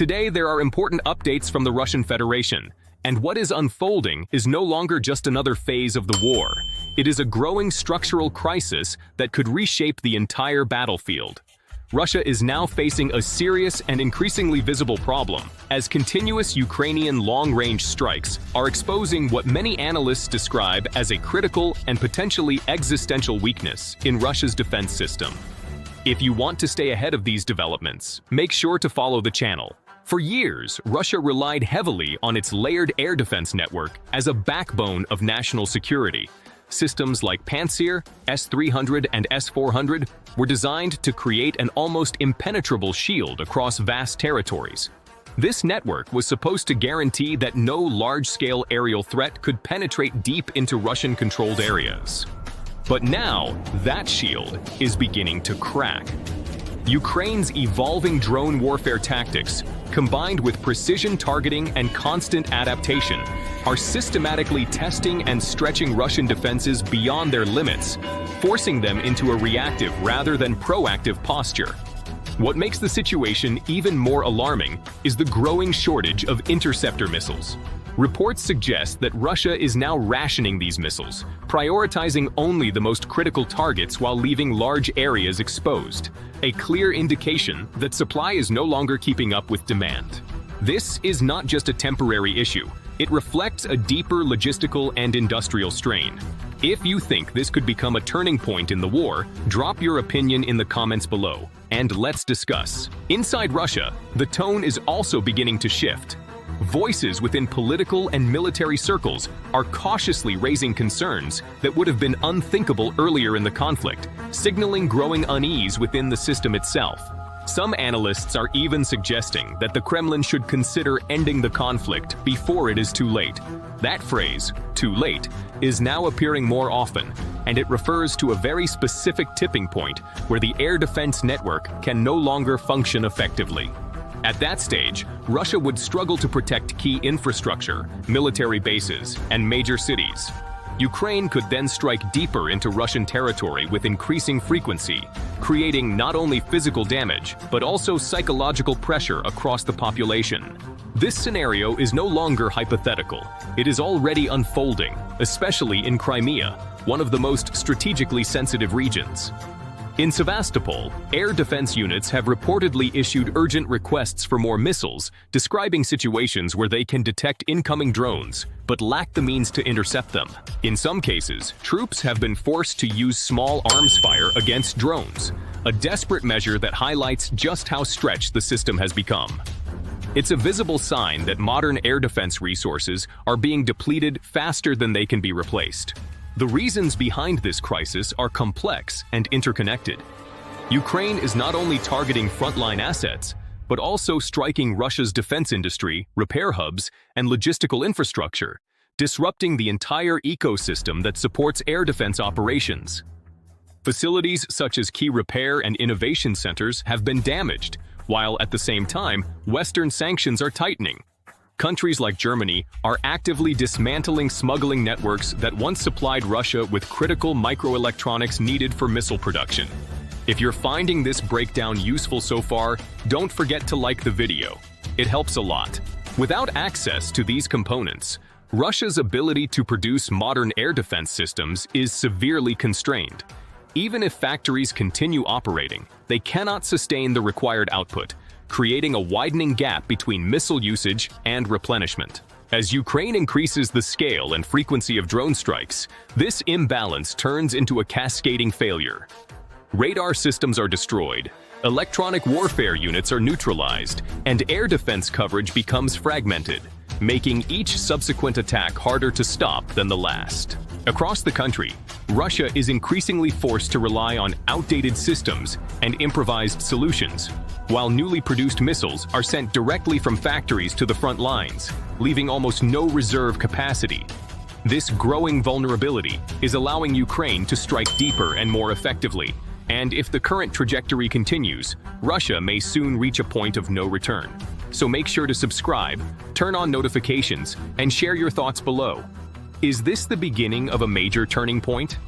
Today, there are important updates from the Russian Federation, and what is unfolding is no longer just another phase of the war. It is a growing structural crisis that could reshape the entire battlefield. Russia is now facing a serious and increasingly visible problem, as continuous Ukrainian long-range strikes are exposing what many analysts describe as a critical and potentially existential weakness in Russia's defense system. If you want to stay ahead of these developments, make sure to follow the channel. For years, Russia relied heavily on its layered air defense network as a backbone of national security. Systems like Pantsir, S-300, and S-400 were designed to create an almost impenetrable shield across vast territories. This network was supposed to guarantee that no large-scale aerial threat could penetrate deep into Russian-controlled areas. But now, that shield is beginning to crack. Ukraine's evolving drone warfare tactics, combined with precision targeting and constant adaptation, are systematically testing and stretching Russian defenses beyond their limits, forcing them into a reactive rather than proactive posture. What makes the situation even more alarming is the growing shortage of interceptor missiles. Reports suggest that Russia is now rationing these missiles, prioritizing only the most critical targets while leaving large areas exposed, a clear indication that supply is no longer keeping up with demand. This is not just a temporary issue. It reflects a deeper logistical and industrial strain. If you think this could become a turning point in the war, drop your opinion in the comments below, and let's discuss. Inside Russia, the tone is also beginning to shift. Voices within political and military circles are cautiously raising concerns that would have been unthinkable earlier in the conflict, signaling growing unease within the system itself. Some analysts are even suggesting that the Kremlin should consider ending the conflict before it is too late. That phrase, too late, is now appearing more often, and it refers to a very specific tipping point where the air defense network can no longer function effectively. At that stage, Russia would struggle to protect key infrastructure, military bases, and major cities. Ukraine could then strike deeper into Russian territory with increasing frequency, creating not only physical damage, but also psychological pressure across the population. This scenario is no longer hypothetical. It is already unfolding, especially in Crimea, one of the most strategically sensitive regions. In Sevastopol, air defense units have reportedly issued urgent requests for more missiles, describing situations where they can detect incoming drones, but lack the means to intercept them. In some cases, troops have been forced to use small arms fire against drones, a desperate measure that highlights just how stretched the system has become. It's a visible sign that modern air defense resources are being depleted faster than they can be replaced. The reasons behind this crisis are complex and interconnected. Ukraine is not only targeting frontline assets, but also striking Russia's defense industry, repair hubs, and logistical infrastructure, disrupting the entire ecosystem that supports air defense operations. Facilities such as key repair and innovation centers have been damaged, while at the same time, Western sanctions are tightening. Countries like Germany are actively dismantling smuggling networks that once supplied Russia with critical microelectronics needed for missile production. If you're finding this breakdown useful so far, don't forget to like the video. It helps a lot. Without access to these components, Russia's ability to produce modern air defense systems is severely constrained. Even if factories continue operating, they cannot sustain the required output, creating a widening gap between missile usage and replenishment. As Ukraine increases the scale and frequency of drone strikes, this imbalance turns into a cascading failure. Radar systems are destroyed, electronic warfare units are neutralized, and air defense coverage becomes fragmented, making each subsequent attack harder to stop than the last. Across the country, Russia is increasingly forced to rely on outdated systems and improvised solutions, while newly produced missiles are sent directly from factories to the front lines, leaving almost no reserve capacity. This growing vulnerability is allowing Ukraine to strike deeper and more effectively, and if the current trajectory continues, Russia may soon reach a point of no return. So make sure to subscribe, turn on notifications, and share your thoughts below. Is this the beginning of a major turning point?